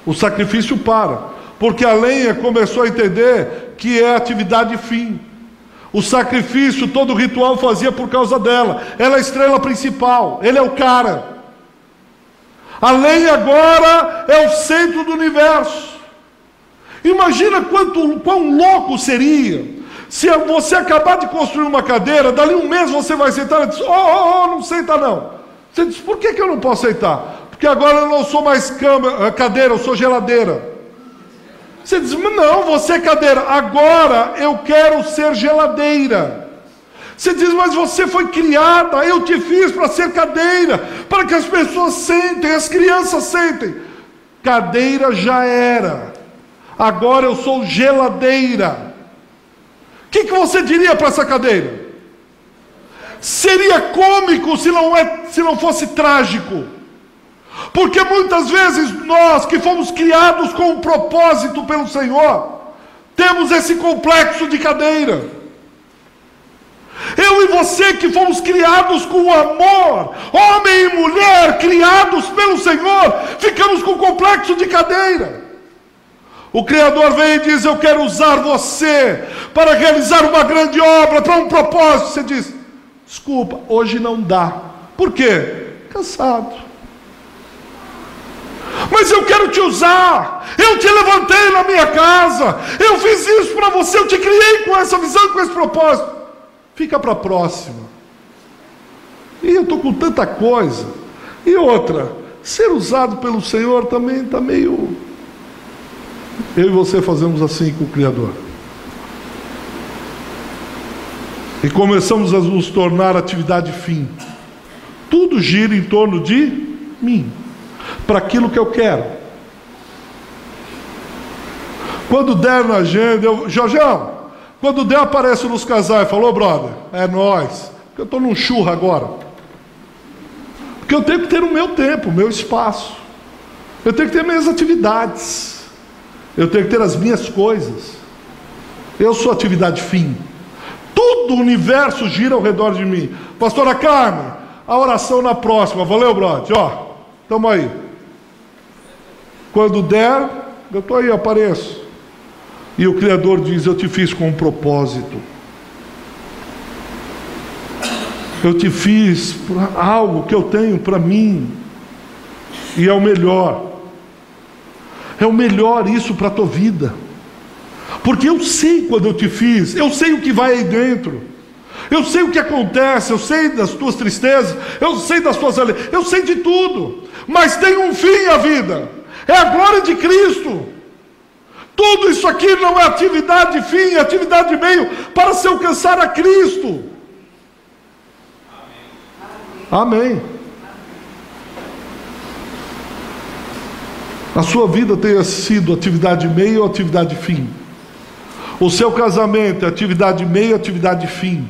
A: O sacrifício para, porque a lenha começou a entender que é atividade fim. O sacrifício, todo o ritual fazia por causa dela. Ela é a estrela principal, ele é o cara. A lenha agora é o centro do universo. Imagina quão louco seria se você acabar de construir uma cadeira, dali um mês você vai sentar e diz: não senta não. Você diz: por que eu não posso sentar? Porque agora eu não sou mais cadeira, eu sou geladeira. Você diz: não, você é cadeira, agora eu quero ser geladeira. Você diz: mas você foi criada, eu te fiz para ser cadeira, para que as pessoas sentem, as crianças sentem. Cadeira já era, agora eu sou geladeira. O que você diria para essa cadeira? Seria cômico se não fosse trágico. Porque muitas vezes nós que fomos criados com um propósito pelo Senhor, temos esse complexo de cadeira. Eu e você que fomos criados com amor, homem e mulher criados pelo Senhor, ficamos com complexo de cadeira. O Criador vem e diz: eu quero usar você para realizar uma grande obra, para um propósito. Você diz: desculpa, hoje não dá. Por quê? Cansado. Mas eu quero te usar. Eu te levantei na minha casa, eu fiz isso para você, eu te criei com essa visão, com esse propósito. Fica para a próxima. E eu estou com tanta coisa. E outra, ser usado pelo Senhor também está meio... Eu e você fazemos assim com o Criador. E começamos a nos tornar atividade fim. Tudo gira em torno de mim, para aquilo que eu quero. Quando der na agenda, Jorjão, quando der aparece nos casais, falou: brother, é nóis, porque eu estou num churro agora. Porque eu tenho que ter o meu tempo, o meu espaço. Eu tenho que ter minhas atividades. Eu tenho que ter as minhas coisas. Eu sou atividade fim. Todo o universo gira ao redor de mim. Pastora Carmen, a oração na próxima. Valeu, brother. Ó, estamos aí. Quando der, eu estou aí, apareço. E o Criador diz: eu te fiz com um propósito. Eu te fiz para algo que eu tenho para mim. E é o melhor. É o melhor isso para a tua vida. Porque eu sei quando eu te fiz. Eu sei o que vai aí dentro. Eu sei o que acontece. Eu sei das tuas tristezas. Eu sei das tuas alegrias. Eu sei de tudo. Mas tem um fim a vida. É a glória de Cristo. Tudo isso aqui não é atividade fim, é atividade meio para se alcançar a Cristo. Amém. A sua vida tenha sido atividade meio ou atividade fim. O seu casamento é atividade meio ou atividade fim.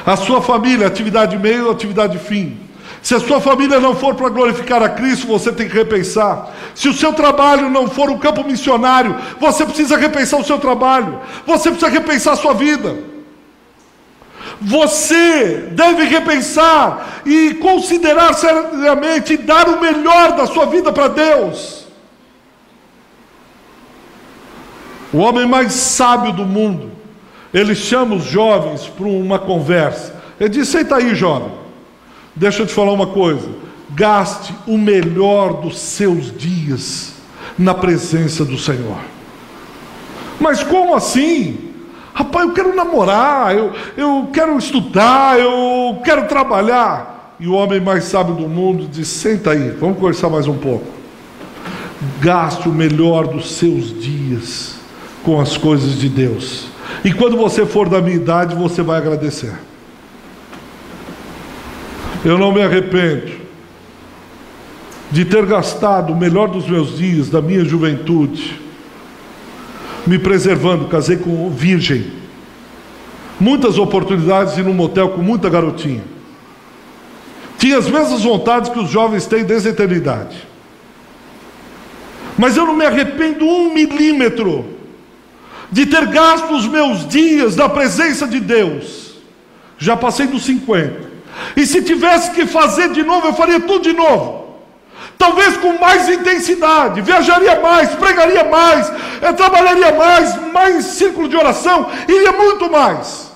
A: A sua família é atividade meio ou atividade fim. Se a sua família não for para glorificar a Cristo, você tem que repensar. Se o seu trabalho não for um campo missionário, você precisa repensar o seu trabalho. Você precisa repensar a sua vida. Você deve repensar e considerar seriamente e dar o melhor da sua vida para Deus. O homem mais sábio do mundo, ele chama os jovens para uma conversa. Ele diz: senta aí, jovem, deixa eu te falar uma coisa. Gaste o melhor dos seus dias na presença do Senhor. Mas como assim? Rapaz, eu quero namorar, eu quero estudar, eu quero trabalhar. E o homem mais sábio do mundo diz: senta aí, vamos conversar mais um pouco. Gaste o melhor dos seus dias com as coisas de Deus. E quando você for da minha idade, você vai agradecer. Eu não me arrependo de ter gastado o melhor dos meus dias, da minha juventude, me preservando. Casei com virgem, muitas oportunidades de ir num motel com muita garotinha, tinha as mesmas vontades que os jovens têm desde a eternidade, mas eu não me arrependo 1 milímetro de ter gasto os meus dias na presença de Deus. Já passei dos 50, e se tivesse que fazer de novo, eu faria tudo de novo. Talvez com mais intensidade, viajaria mais, pregaria mais, trabalharia mais círculo de oração, iria muito mais.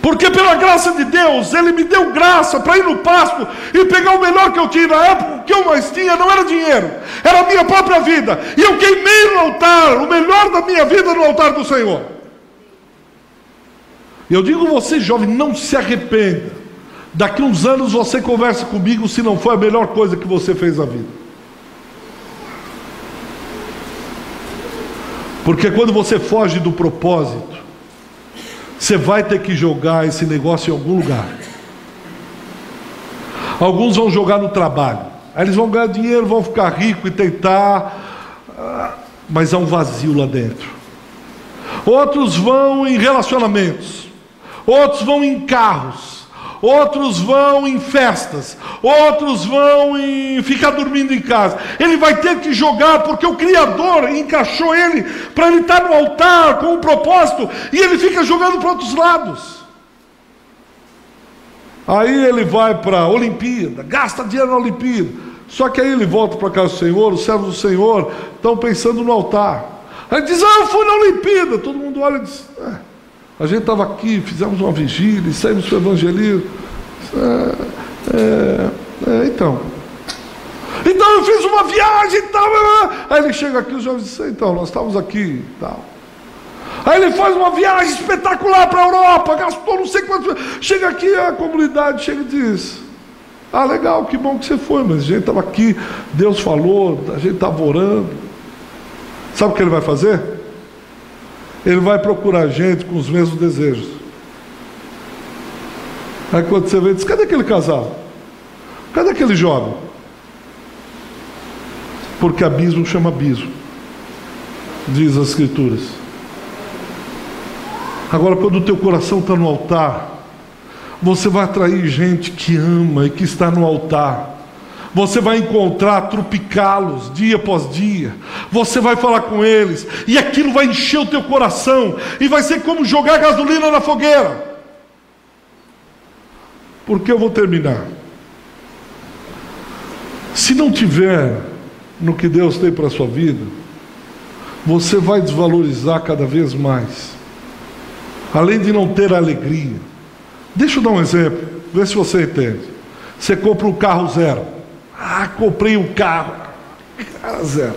A: Porque pela graça de Deus, Ele me deu graça para ir no pasto e pegar o melhor que eu tinha. Na época, o que eu mais tinha não era dinheiro, era a minha própria vida. E eu queimei no altar, o melhor da minha vida no altar do Senhor. E eu digo a você, jovem, não se arrependa. Daqui uns anos você conversa comigo se não foi a melhor coisa que você fez na vida. Porque quando você foge do propósito, você vai ter que jogar esse negócio em algum lugar. Alguns vão jogar no trabalho, aí eles vão ganhar dinheiro, vão ficar ricos e tentar, mas há um vazio lá dentro. Outros vão em relacionamentos, outros vão em carros, outros vão em festas, outros vão em ficar dormindo em casa. Ele vai ter que jogar, porque o Criador encaixou ele para ele estar no altar com um propósito, e ele fica jogando para outros lados. Aí ele vai para a Olimpíada, gasta dinheiro na Olimpíada, só que aí ele volta para a casa do Senhor. Os servos do Senhor estão pensando no altar. Aí ele diz: eu fui na Olimpíada. Todo mundo olha e diz: a gente estava aqui, fizemos uma vigília, saímos para o evangelismo. Então eu fiz uma viagem e tal. Aí ele chega aqui, os jovens dizem: então, nós estávamos aqui e tal. Aí ele faz uma viagem espetacular para a Europa, gastou não sei quanto. Chega aqui, a comunidade chega e diz: legal, que bom que você foi, mas a gente estava aqui, Deus falou, a gente estava orando. Sabe o que ele vai fazer? Ele vai procurar gente com os mesmos desejos. Aí quando você vê, diz: cadê aquele casal? Cadê aquele jovem? Porque abismo chama abismo, diz as Escrituras. Agora, quando o teu coração está no altar, você vai atrair gente que ama e que está no altar. Você vai encontrar, tropicá-los dia após dia. Você vai falar com eles, e aquilo vai encher o teu coração, e vai ser como jogar gasolina na fogueira. Porque eu vou terminar. Se não tiver no que Deus tem para a sua vida, você vai desvalorizar cada vez mais, além de não ter alegria. Deixa eu dar um exemplo, vê se você entende. Você compra um carro zero. Comprei um carro, cara, zero.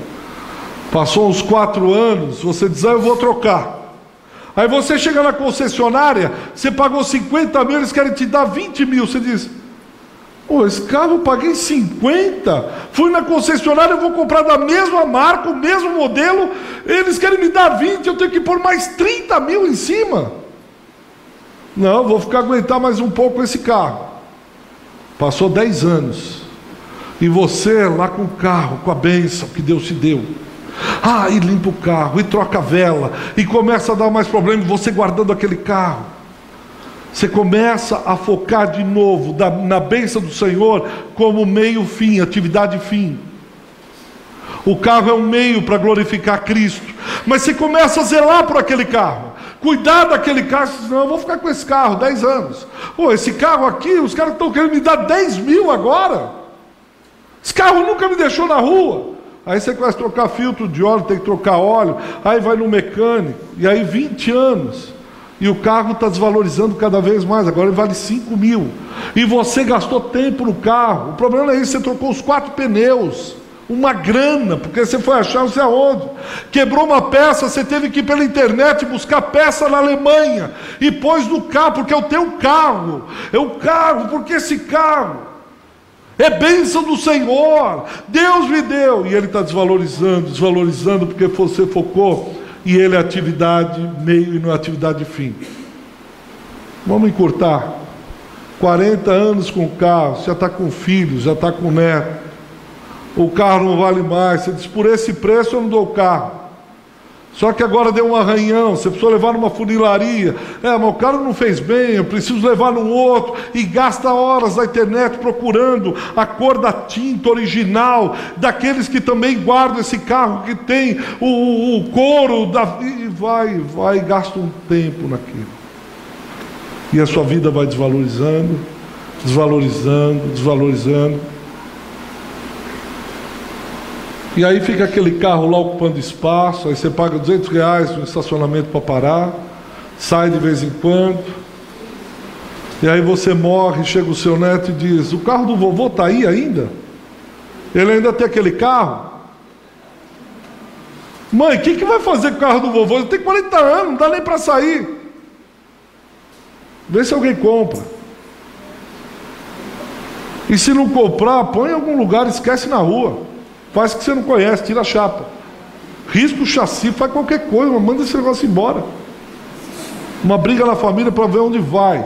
A: Passou uns 4 anos, você diz: eu vou trocar. Aí você chega na concessionária, você pagou 50 mil, eles querem te dar 20 mil. Você diz: esse carro eu paguei 50, fui na concessionária, eu vou comprar da mesma marca, o mesmo modelo, eles querem me dar 20, eu tenho que pôr mais 30 mil em cima. Não, vou ficar aguentar mais um pouco esse carro. Passou 10 anos, e você lá com o carro, com a bênção que Deus te deu, e limpa o carro, e troca a vela, e começa a dar mais problemas, você guardando aquele carro. Você começa a focar de novo na bênção do Senhor como meio fim, atividade fim. O carro é um meio para glorificar Cristo, mas você começa a zelar por aquele carro, cuidar daquele carro. Você diz: não, eu vou ficar com esse carro 10 anos. Esse carro aqui, os caras estão querendo me dar 10 mil agora. Esse carro nunca me deixou na rua. Aí você começa a trocar filtro de óleo, tem que trocar óleo, aí vai no mecânico, e aí 20 anos, e o carro está desvalorizando cada vez mais. Agora ele vale 5 mil, e você gastou tempo no carro. O problema é isso: você trocou os 4 pneus, uma grana, porque você foi achar não sei aonde, quebrou uma peça, você teve que ir pela internet buscar peça na Alemanha, e pôs no carro, porque é o teu carro, porque esse carro é bênção do Senhor, Deus me deu, e ele está desvalorizando, porque você focou, e ele é atividade meio e não é atividade fim. Vamos encurtar. 40 anos com o carro, já está com filhos, já está com neto. O carro não vale mais. Você diz, por esse preço eu não dou o carro. Só que agora deu um arranhão, você precisou levar numa funilaria. Mas o cara não fez bem, eu preciso levar num outro. E gasta horas na internet procurando a cor da tinta original, daqueles que também guardam esse carro, que tem o couro. E vai, gasta um tempo naquilo. E a sua vida vai desvalorizando, desvalorizando. E aí fica aquele carro lá ocupando espaço, aí você paga R$200 no estacionamento para parar, sai de vez em quando, e aí você morre, chega o seu neto e diz, o carro do vovô está aí ainda? Ele ainda tem aquele carro? Mãe, o que vai fazer com o carro do vovô? Ele tem 40 anos, não dá nem para sair. Vê se alguém compra. E se não comprar, põe em algum lugar, esquece na rua. Faz que você não conhece, tira a chapa. Risca o chassi, faz qualquer coisa, manda esse negócio embora. Uma briga na família para ver onde vai.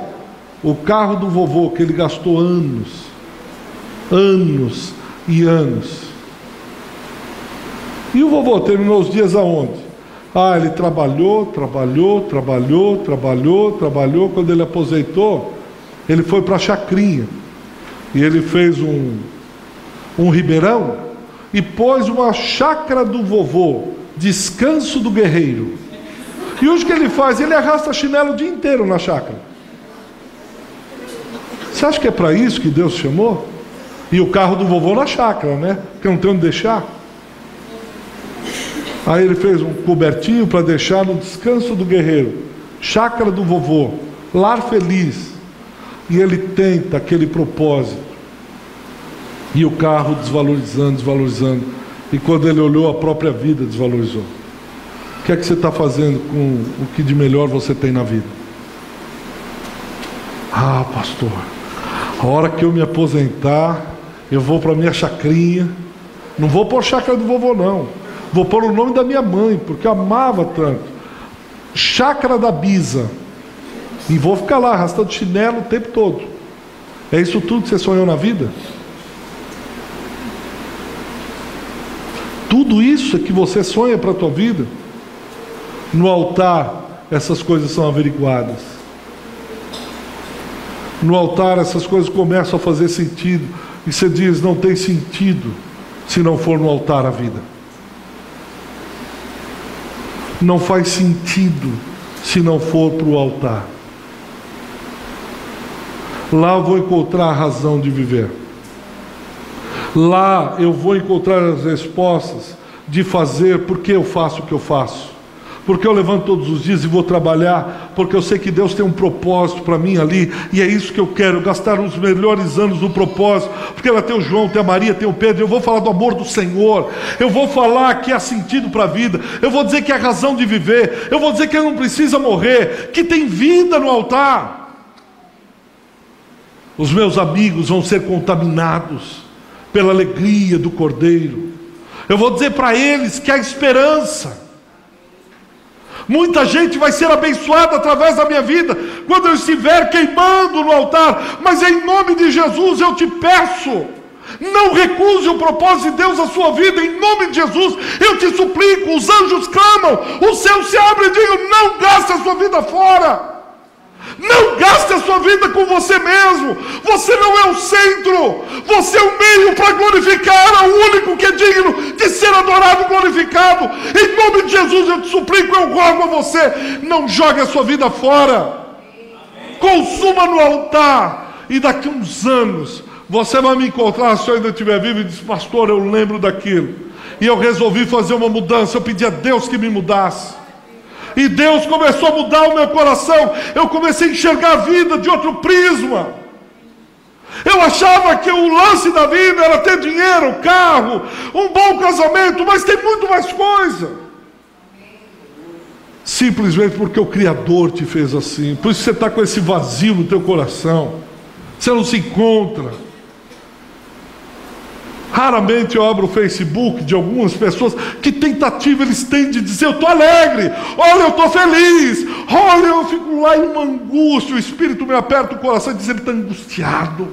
A: O carro do vovô, que ele gastou anos e anos. E o vovô terminou os dias aonde? Ele trabalhou. Quando ele aposentou, ele foi para a chacrinha. E ele fez um ribeirão e pôs uma chácara do vovô, descanso do guerreiro. E hoje o que ele faz? Ele arrasta chinelo o dia inteiro na chácara. Você acha que é para isso que Deus chamou? E o carro do vovô na chácara, né? Porque não tem onde deixar. Aí ele fez um cobertinho para deixar no descanso do guerreiro, chácara do vovô, lar feliz. E ele tenta aquele propósito. E o carro desvalorizando. E quando ele olhou, a própria vida desvalorizou. O que é que você está fazendo com o que de melhor você tem na vida? Pastor, a hora que eu me aposentar, eu vou para a minha chacrinha. Não vou pôr chácara do vovô, não. Vou pôr o nome da minha mãe, porque eu amava tanto. Chácara da Bisa. E vou ficar lá, arrastando chinelo o tempo todo. É isso tudo que você sonhou na vida? Tudo isso é que você sonha para a tua vida? No altar, essas coisas são averiguadas. No altar, essas coisas começam a fazer sentido. E você diz, não tem sentido se não for no altar a vida. Não faz sentido se não for para o altar. Lá eu vou encontrar a razão de viver. Lá eu vou encontrar as respostas de fazer porque eu faço o que eu faço. Porque eu levanto todos os dias e vou trabalhar, porque eu sei que Deus tem um propósito para mim ali, e é isso que eu quero, gastar os melhores anos no propósito, porque ela tem o João, tem a Maria, tem o Pedro. Eu vou falar do amor do Senhor, eu vou falar que há sentido para a vida, eu vou dizer que há razão de viver, eu vou dizer que ele não precisa morrer, que tem vida no altar. Os meus amigos vão ser contaminados pela alegria do Cordeiro. Eu vou dizer para eles que há esperança. Muita gente vai ser abençoada através da minha vida, quando eu estiver queimando no altar. Mas em nome de Jesus eu te peço, não recuse o propósito de Deus na sua vida. Em nome de Jesus eu te suplico, os anjos clamam, o céu se abre e digo, não gaste a sua vida fora. Não gaste a sua vida com você mesmo. Você não é o centro, você é o meio para glorificar ao único que é digno de ser adorado e glorificado. Em nome de Jesus eu te suplico, eu rogo a você, não jogue a sua vida fora. Consuma no altar. E daqui a uns anos você vai me encontrar, se eu ainda estiver vivo, e diz, pastor, eu lembro daquilo, e eu resolvi fazer uma mudança. Eu pedi a Deus que me mudasse, e Deus começou a mudar o meu coração. Eu comecei a enxergar a vida de outro prisma. Eu achava que o lance da vida era ter dinheiro, carro, um bom casamento, mas tem muito mais coisa. Simplesmente porque o Criador te fez assim. Por isso você está com esse vazio no teu coração, você não se encontra. Raramente eu abro o Facebook de algumas pessoas, que tentativa eles têm de dizer, eu estou alegre, olha, eu estou feliz, Olha, eu fico lá em uma angústia, o Espírito me aperta o coração e diz: ele está angustiado.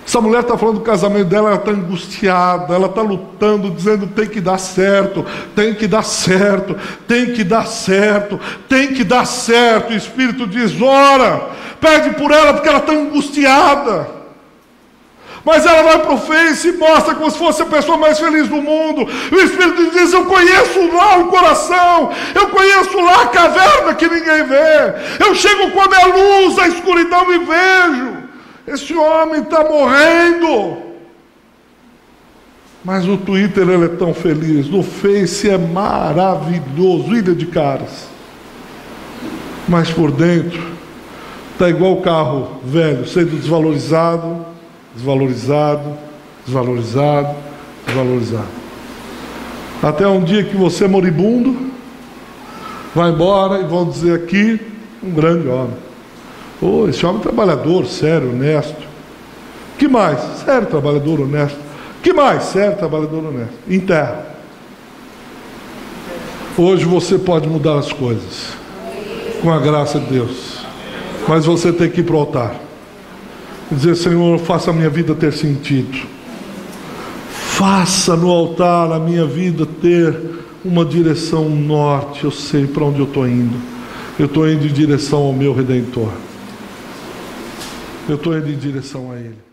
A: Essa mulher está falando do casamento dela, ela está angustiada, ela está lutando, dizendo: tem que dar certo, tem que dar certo, tem que dar certo, tem que dar certo. O Espírito diz: ora, pede por ela, porque ela está angustiada. Mas ela vai para o Face e mostra como se fosse a pessoa mais feliz do mundo. O Espírito diz: eu conheço lá o coração, eu conheço lá a caverna que ninguém vê. Eu chego quando é luz, a escuridão, e vejo. Esse homem está morrendo. Mas no Twitter ele é tão feliz, no Face é maravilhoso, ilha de caras. Mas por dentro está igual o carro velho, sendo desvalorizado, desvalorizado, desvalorizado, desvalorizado. Até um dia que você, moribundo, vai embora e vão dizer aqui: um grande homem. Oh, esse homem é trabalhador, sério, honesto. Que mais? Sério, trabalhador, honesto. Que mais? Sério, trabalhador, honesto. Em terra. Hoje você pode mudar as coisas, com a graça de Deus. Mas você tem que ir para o altar e dizer: Senhor, faça a minha vida ter sentido. Faça no altar a minha vida ter uma direção norte. Eu sei para onde eu estou indo. Eu estou indo em direção ao meu Redentor. Eu estou indo em direção a Ele.